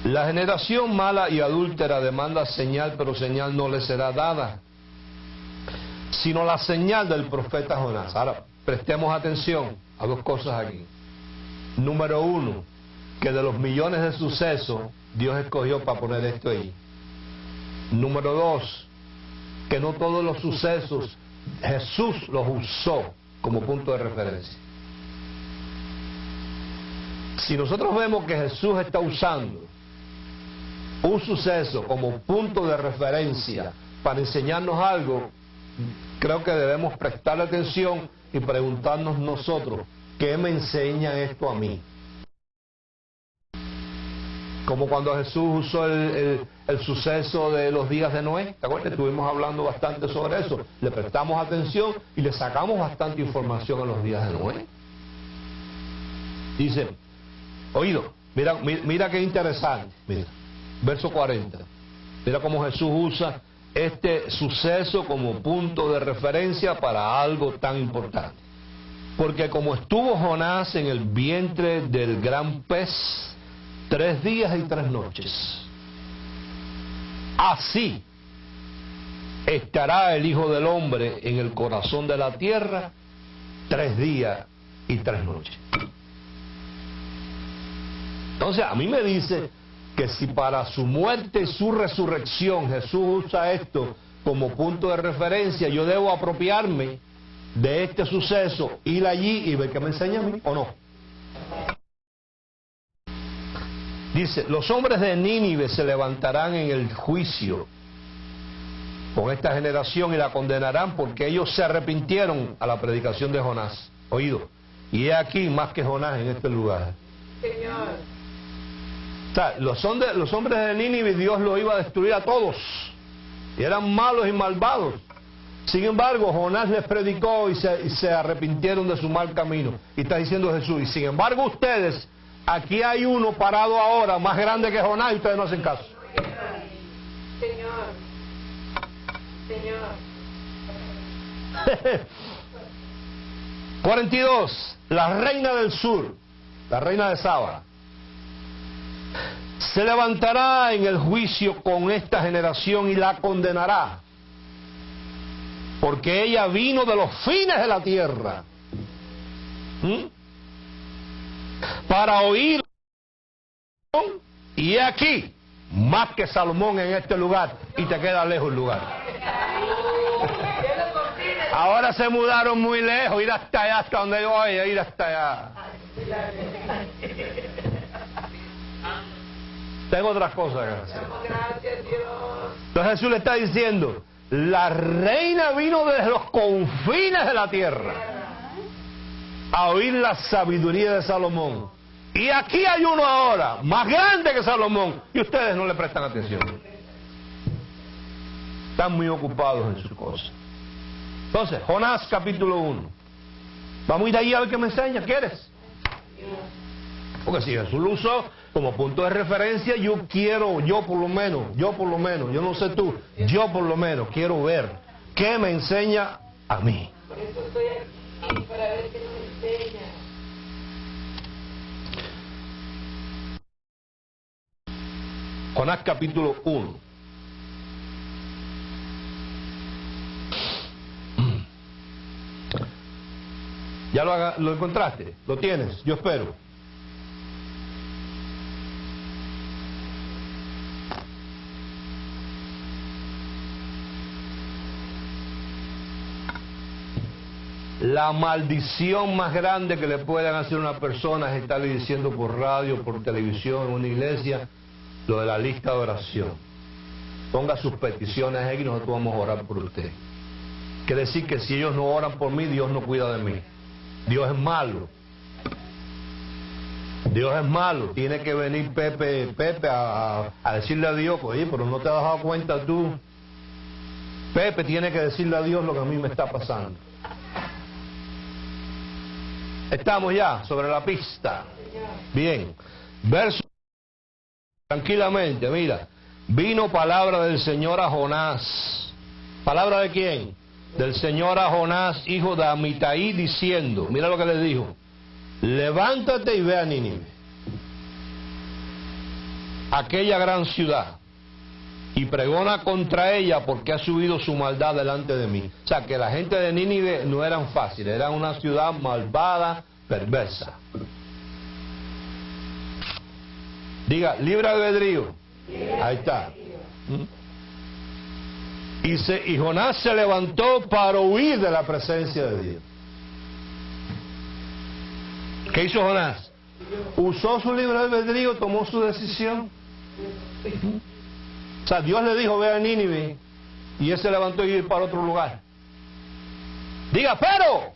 la generación mala y adúltera demanda señal, pero señal no le será dada, sino la señal del profeta Jonás. Ahora, prestemos atención a dos cosas aquí. Número uno, que de los millones de sucesos, Dios escogió para poner esto ahí. Número dos, que no todos los sucesos Jesús los usó como punto de referencia. Si nosotros vemos que Jesús está usando un suceso como punto de referencia para enseñarnos algo, creo que debemos prestar atención y preguntarnos nosotros, ¿qué me enseña esto a mí? Como cuando Jesús usó el suceso de los días de Noé, ¿te acuerdas? Estuvimos hablando bastante sobre eso, le prestamos atención y le sacamos bastante información a los días de Noé. Dice, oído, mira qué interesante, mira, verso 40, mira cómo Jesús usa este suceso como punto de referencia para algo tan importante. porque como estuvo Jonás en el vientre del gran pez 3 días y 3 noches, así estará el Hijo del Hombre en el corazón de la tierra 3 días y 3 noches. Entonces a mí me dice que si para su muerte y su resurrección Jesús usa esto como punto de referencia, yo debo apropiarme de este suceso, ir allí y ver qué me enseña a mí, ¿o no? Dice, los hombres de Nínive se levantarán en el juicio con esta generación y la condenarán porque ellos se arrepintieron a la predicación de Jonás. Oído, y he aquí más que Jonás en este lugar. Señor. O sea, los hombres de Nínive, Dios los iba a destruir a todos. Y eran malos y malvados. Sin embargo, Jonás les predicó y se arrepintieron de su mal camino. Y está diciendo Jesús, y sin embargo ustedes, aquí hay uno parado ahora más grande que Jonás y ustedes no hacen caso. Señor. 42. La reina del sur, la reina de Saba, se levantará en el juicio con esta generación y la condenará, porque ella vino de los fines de la tierra para oír, y he aquí más que Salomón en este lugar, y te queda lejos el lugar. Ahora se mudaron muy lejos, ir hasta allá, hasta donde yo voy, ir hasta allá. Tengo otras cosas que hacer. Entonces Jesús le está diciendo, la reina vino desde los confines de la tierra a oír la sabiduría de Salomón. Y aquí hay uno ahora, más grande que Salomón, y ustedes no le prestan atención. Están muy ocupados en sus cosas. Entonces, Jonás capítulo 1. Vamos a ir ahí a ver qué me enseña, ¿quieres? Porque si Jesús lo usó como punto de referencia, yo por lo menos, yo no sé tú, yo por lo menos quiero ver qué me enseña a mí. Por eso estoy aquí, para ver qué me enseña. Jonás capítulo 1. ¿Ya lo encontraste? ¿Lo tienes? Yo espero. La maldición más grande que le puedan hacer a una persona es estarle diciendo por radio, por televisión, en una iglesia, lo de la lista de oración. Ponga sus peticiones ahí y nosotros vamos a orar por usted. Quiere decir que si ellos no oran por mí, Dios no cuida de mí. Dios es malo. Dios es malo. Tiene que venir Pepe a decirle a Dios, oye, pero no te has dado cuenta tú. Pepe tiene que decirle a Dios lo que a mí me está pasando. Estamos ya sobre la pista. Bien. Verso. Tranquilamente, mira. Vino palabra del Señor a Jonás. ¿Palabra de quién? Del Señor a Jonás, hijo de Amitai, diciendo, mira lo que le dijo, levántate y ve a Nínive, aquella gran ciudad, y pregona contra ella porque ha subido su maldad delante de mí. O sea, que la gente de Nínive no eran fáciles, eran una ciudad malvada, perversa. Diga, libre albedrío. Ahí está. Y Jonás se levantó para huir de la presencia de Dios. ¿Qué hizo Jonás? Usó su libre albedrío, tomó su decisión. O sea, Dios le dijo, ve a Nínive, y él se levantó y ir para otro lugar. Diga, pero.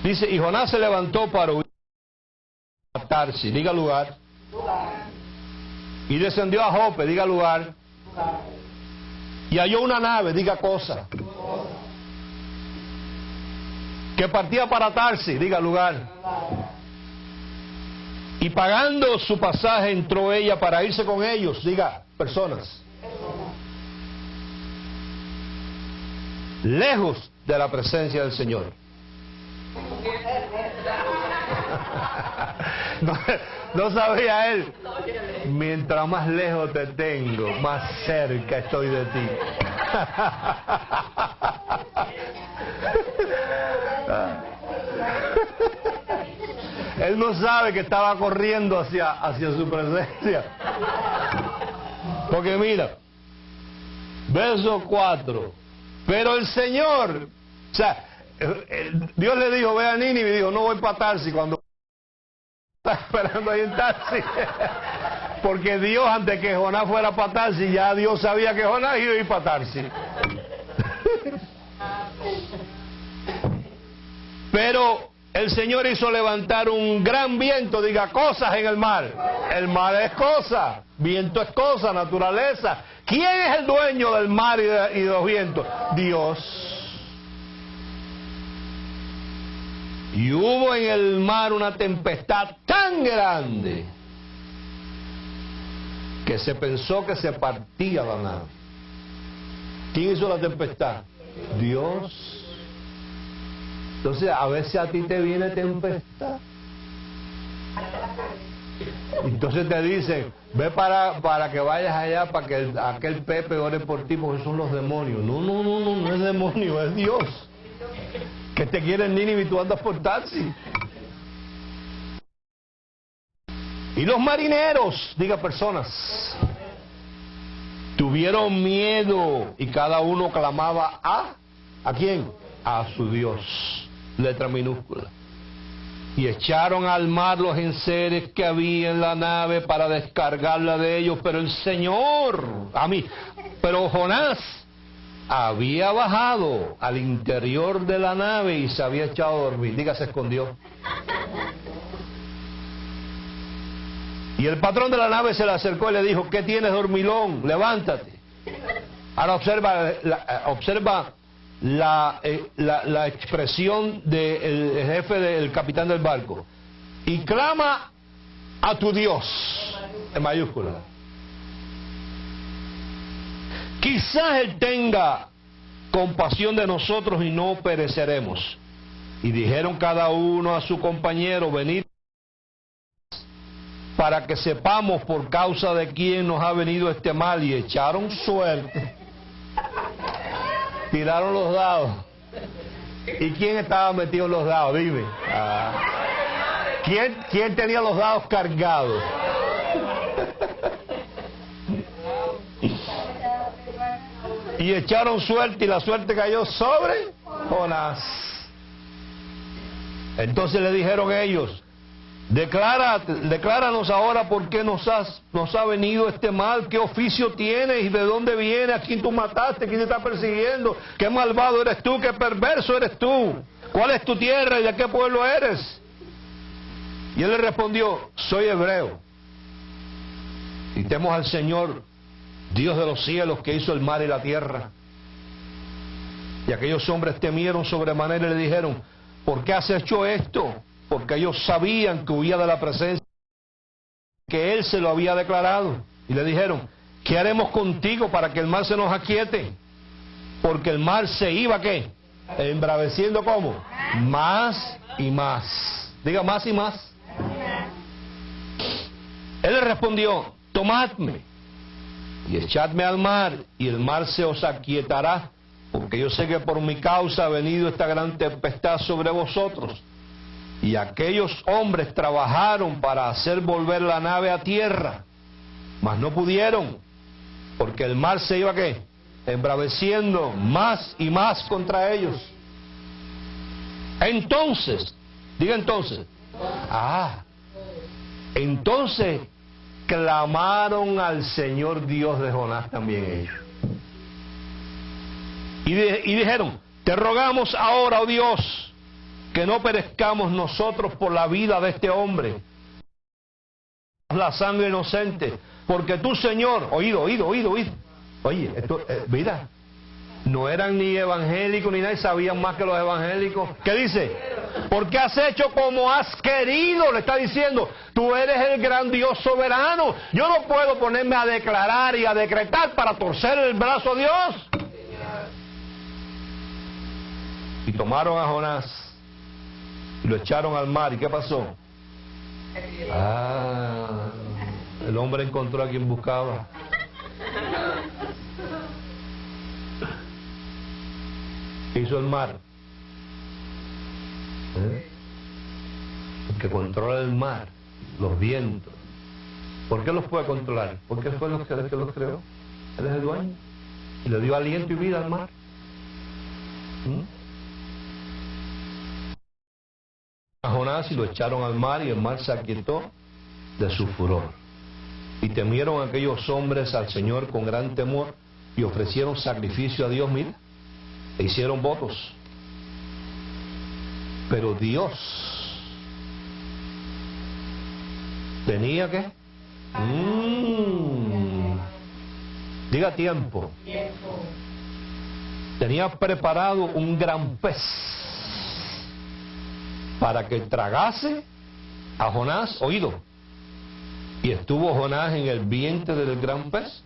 Dice, y Jonás se levantó para huir a Tarsis, diga lugar. Y descendió a Jope, diga lugar. Y halló una nave, diga cosa. Que partía para Tarsis, diga lugar. Y pagando su pasaje entró ella para irse con ellos, diga personas. lejos de la presencia del Señor. No sabía él. Mientras más lejos te tengo, más cerca estoy de ti. Él no sabe que estaba corriendo hacia su presencia. Porque mira, verso 4. Pero el Señor, o sea, Dios le dijo, ve a Nínive, y dijo, no voy para Tarsis, cuando está esperando ahí en Tarsis. Porque Dios, antes que Jonás fuera para Tarsis, ya Dios sabía que Jonás iba a ir para Tarsis. Pero el Señor hizo levantar un gran viento, diga, cosas en el mar. El mar es cosa, viento es cosa, naturaleza. ¿Quién es el dueño del mar y de los vientos? Dios. Y hubo en el mar una tempestad tan grande que se pensó que se partía la nave. ¿Quién hizo la tempestad? Dios. Entonces, a veces a ti te viene tempestad. Entonces te dicen, ve para que vayas allá, para que aquel Pepe ore por ti, porque son los demonios. No es demonio, es Dios. Que te quiere en Nínive y tú andas por Tarsis. Y los marineros, diga personas, tuvieron miedo y cada uno clamaba ¿a quién? A su Dios, letra minúscula. Y echaron al mar los enseres que había en la nave para descargarla de ellos, pero el Señor, pero Jonás había bajado al interior de la nave y se había echado a dormir. Diga, se escondió. Y el patrón de la nave se le acercó y le dijo, ¿qué tienes, dormilón? Levántate. Ahora observa la expresión del jefe del capitán del barco. Y clama a tu Dios, en mayúscula. Quizás Él tenga compasión de nosotros y no pereceremos. Y dijeron cada uno a su compañero, venid para que sepamos por causa de quién nos ha venido este mal. Y echaron suerte. Tiraron los dados. ¿Y quién estaba metido en los dados? Dime. ¿Quién tenía los dados cargados? Y echaron suerte y la suerte cayó sobre Jonás. Entonces le dijeron ellos, decláranos ahora por qué nos ha venido este mal, qué oficio tienes y de dónde viene, a quién tú mataste, quién te está persiguiendo, qué malvado eres tú, qué perverso eres tú, cuál es tu tierra y de qué pueblo eres. Y él le respondió, soy hebreo y temo al Señor, Dios de los cielos, que hizo el mar y la tierra. Y aquellos hombres temieron sobremanera y le dijeron, ¿por qué has hecho esto? Porque ellos sabían que huía de la presencia, que él se lo había declarado. Y le dijeron, ¿qué haremos contigo para que el mar se nos aquiete? Porque el mar se iba, ¿qué? Embraveciendo, ¿cómo? Más y más. Diga, más y más. Él le respondió, tomadme y echadme al mar, y el mar se os aquietará, porque yo sé que por mi causa ha venido esta gran tempestad sobre vosotros. Y aquellos hombres trabajaron para hacer volver la nave a tierra, mas no pudieron, porque el mar se iba, ¿qué? Embraveciendo más y más contra ellos. Entonces, diga entonces, entonces clamaron al Señor Dios de Jonás también ellos. Y dijeron, te rogamos ahora, oh Dios, que no perezcamos nosotros por la vida de este hombre, la sangre inocente, porque tú, Señor, oído. Oye, esto, mira, no eran ni evangélicos ni nadie, sabían más que los evangélicos. ¿Qué dice? Porque has hecho como has querido, le está diciendo, tú eres el gran Dios soberano. Yo no puedo ponerme a declarar y a decretar para torcer el brazo a Dios. Y tomaron a Jonás y lo echaron al mar. ¿Y qué pasó? El hombre encontró a quien buscaba. ¿Qué hizo el mar? El que controla el mar, los vientos. ¿Por qué los puede controlar? Porque fue el que los creó. Él es el dueño. Y le dio aliento y vida al mar. A Jonás y lo echaron al mar, y el mar se aquietó de su furor. Y temieron aquellos hombres al Señor con gran temor, y ofrecieron sacrificio a Dios, mira, e hicieron votos. Pero Dios tenía que diga tiempo. Tenía preparado un gran pez para que tragase a Jonás, oído. Y estuvo Jonás en el vientre del gran pez,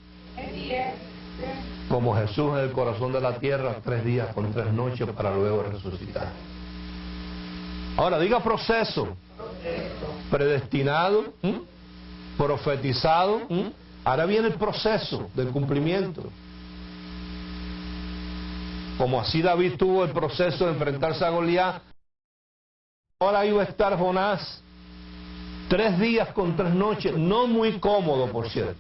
como Jesús en el corazón de la tierra 3 días con 3 noches para luego resucitar. Ahora diga proceso. Predestinado, profetizado. Ahora viene el proceso del cumplimiento. Como así David tuvo el proceso de enfrentarse a Goliat, ahora iba a estar Jonás 3 días con 3 noches, no muy cómodo, por cierto,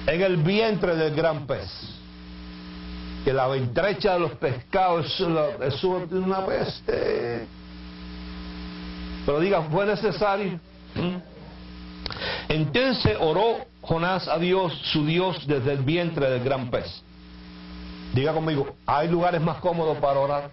en el vientre del gran pez. Que la ventrecha de los pescados es una peste. Pero diga, fue necesario. Entonces oró Jonás a Dios, su Dios, desde el vientre del gran pez. Diga conmigo, ¿hay lugares más cómodos para orar?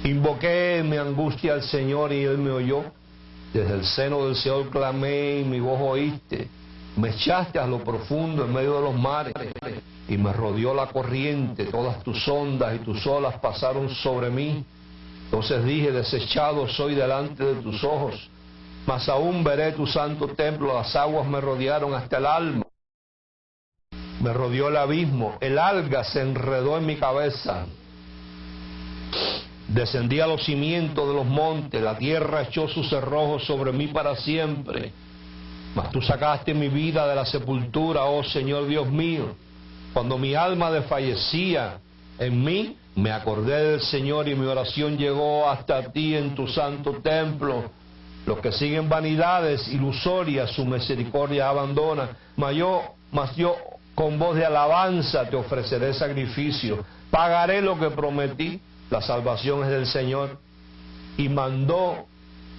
Invoqué en mi angustia al Señor y Él me oyó. Desde el seno del Seol clamé y mi voz oíste. Me echaste a lo profundo en medio de los mares y me rodeó la corriente. Todas tus ondas y tus olas pasaron sobre mí. Entonces dije, desechado soy delante de tus ojos, mas aún veré tu santo templo. Las aguas me rodearon hasta el alma. Me rodeó el abismo. El alga se enredó en mi cabeza. Descendí a los cimientos de los montes, la tierra echó sus cerrojos sobre mí para siempre. Mas tú sacaste mi vida de la sepultura, oh Señor Dios mío. Cuando mi alma desfallecía en mí, me acordé del Señor y mi oración llegó hasta ti en tu santo templo. Los que siguen vanidades ilusorias, su misericordia abandona. Mas yo con voz de alabanza te ofreceré sacrificio. Pagaré lo que prometí. La salvación es del Señor. Y mandó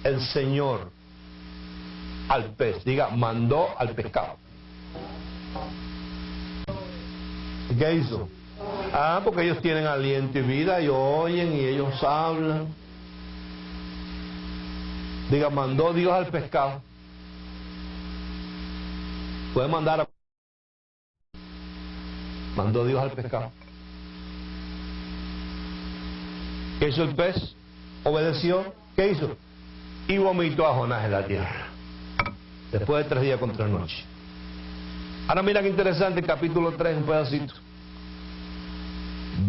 el Señor al pez. Diga, mandó al pescado. ¿Qué hizo? Porque ellos tienen aliento y vida, y oyen y ellos hablan. Diga, mandó Dios al pescado. Puede mandar a... Mandó Dios al pescado. ¿Qué hizo el pez? Obedeció. ¿Qué hizo? Y vomitó a Jonás en la tierra. Después de 3 días con 3 noches. Ahora mira qué interesante, capítulo 3, un pedacito.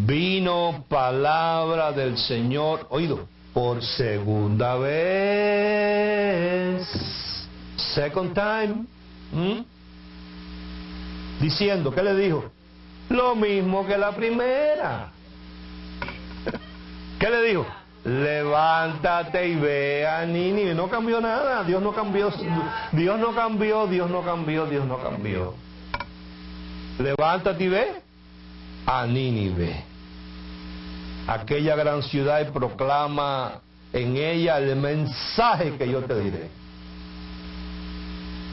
Vino palabra del Señor, oído, por segunda vez. Second time. Diciendo, ¿qué le dijo? Lo mismo que la primera. ¿Qué le dijo? Levántate y ve a Nínive. No cambió nada. Dios no cambió. Dios no cambió. Dios no cambió. Dios no cambió. Levántate y ve a Nínive, aquella gran ciudad, y proclama en ella el mensaje que yo te diré.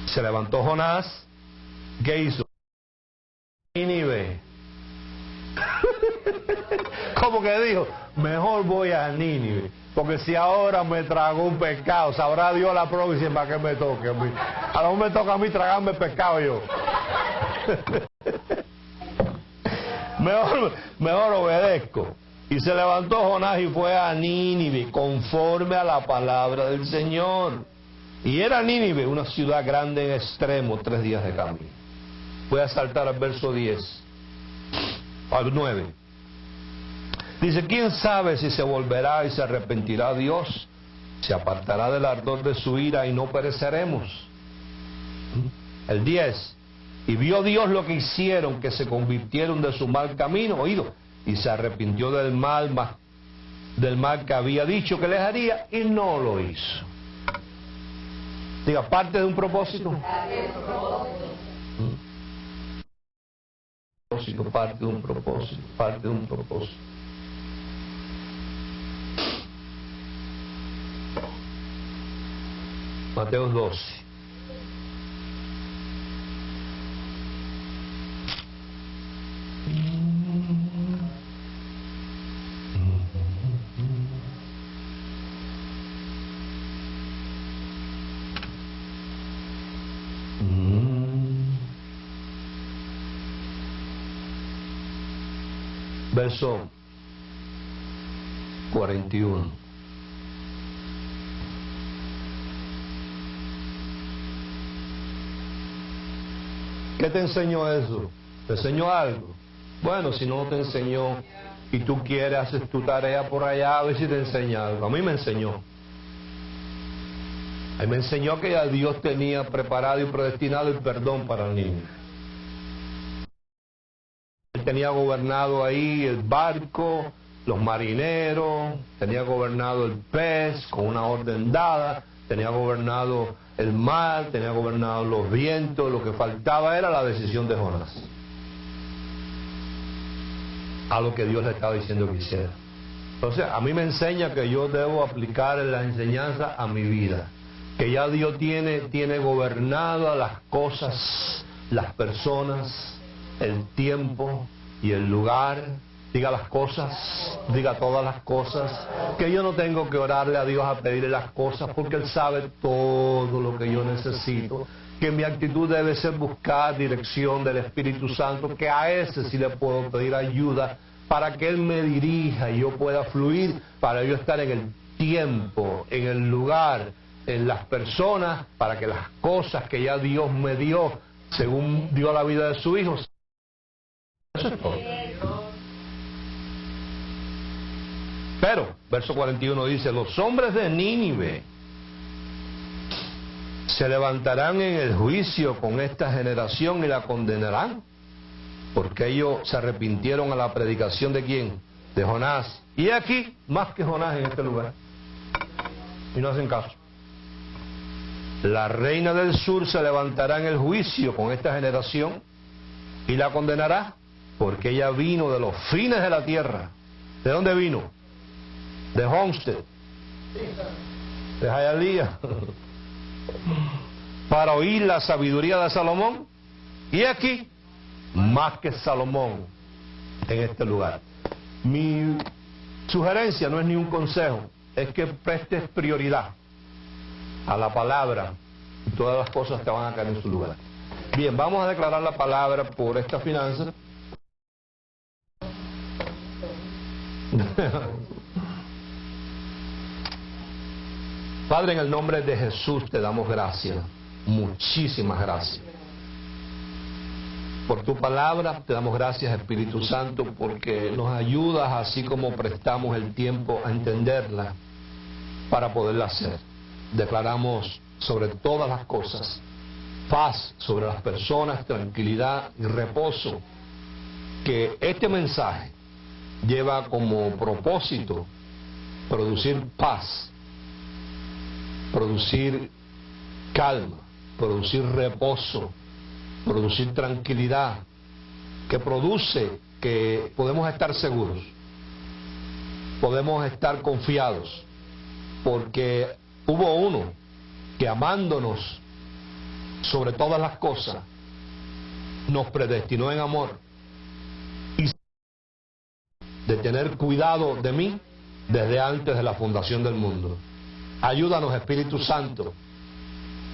Se levantó Jonás. ¿Qué hizo? Nínive. ¿Cómo que dijo? Mejor voy a Nínive, porque si ahora me trago un pescado, sabrá Dios la próxima que me toque a mí. A lo mejor me toca a mí tragarme pescado yo. Mejor obedezco. Y se levantó Jonás y fue a Nínive, conforme a la palabra del Señor. Y era Nínive una ciudad grande en extremo, 3 días de camino. Voy a saltar al verso 10, al 9. Dice, ¿quién sabe si se volverá y se arrepentirá Dios? Se apartará del ardor de su ira y no pereceremos. El 10. Y vio Dios lo que hicieron, que se convirtieron de su mal camino, oído, y se arrepintió del mal que había dicho que les haría, y no lo hizo. Diga, parte de un propósito. Parte de un propósito, parte de un propósito. Mateo 12. Verso 41. ¿Qué te enseñó eso? ¿Te enseñó algo? Bueno, si no te enseñó y tú quieres, haces tu tarea por allá, a ver si te enseña algo. A mí me enseñó. A mí me enseñó que ya Dios tenía preparado y predestinado el perdón para el niño. Él tenía gobernado ahí el barco, los marineros, tenía gobernado el pez con una orden dada, tenía gobernado el mar, tenía gobernado los vientos. Lo que faltaba era la decisión de Jonás, a lo que Dios le estaba diciendo que hiciera. Entonces, a mí me enseña que yo debo aplicar la enseñanza a mi vida, que ya Dios tiene gobernado a las cosas, las personas, el tiempo y el lugar. Diga las cosas, diga todas las cosas, que yo no tengo que orarle a Dios a pedirle las cosas, porque Él sabe todo lo que yo necesito, que mi actitud debe ser buscar dirección del Espíritu Santo, que a ese sí le puedo pedir ayuda para que Él me dirija y yo pueda fluir, para yo estar en el tiempo, en el lugar, en las personas, para que las cosas que ya Dios me dio, según dio la vida de su Hijo. Eso es todo. Pero, verso 41 dice, los hombres de Nínive se levantarán en el juicio con esta generación y la condenarán, porque ellos se arrepintieron a la predicación de ¿quién? De Jonás. Y aquí, más que Jonás en este lugar. Y no hacen caso. La reina del sur se levantará en el juicio con esta generación y la condenará, porque ella vino de los fines de la tierra. ¿De dónde vino? De Homestead, de Hialeah, para oír la sabiduría de Salomón. Y aquí, más que Salomón en este lugar. Mi sugerencia no es ni un consejo, es que prestes prioridad a la palabra y todas las cosas te van a caer en su lugar. Bien, vamos a declarar la palabra por esta finanza. Padre, en el nombre de Jesús te damos gracias, muchísimas gracias por tu palabra. Te damos gracias, Espíritu Santo, porque nos ayudas, así como prestamos el tiempo a entenderla, para poderla hacer. Declaramos sobre todas las cosas paz sobre las personas, tranquilidad y reposo, que este mensaje lleva como propósito producir paz, producir calma, producir reposo, producir tranquilidad, que produce que podemos estar seguros, podemos estar confiados, porque hubo uno que, amándonos sobre todas las cosas, nos predestinó en amor y de tener cuidado de mí desde antes de la fundación del mundo. Ayúdanos, Espíritu Santo,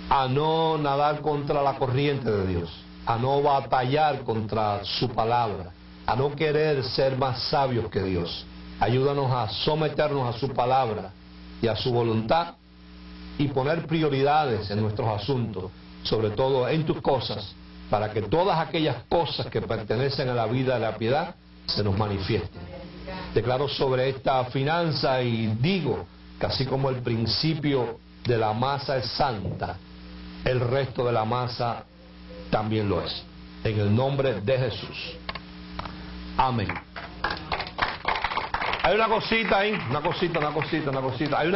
a no nadar contra la corriente de Dios, a no batallar contra su palabra, a no querer ser más sabios que Dios. Ayúdanos a someternos a su palabra y a su voluntad, y poner prioridades en nuestros asuntos, sobre todo en tus cosas, para que todas aquellas cosas que pertenecen a la vida de la piedad se nos manifiesten. Declaro sobre esta finanza y digo que así como el principio de la masa es santa, el resto de la masa también lo es. En el nombre de Jesús. Amén. Hay una cosita ahí, una cosita. Hay una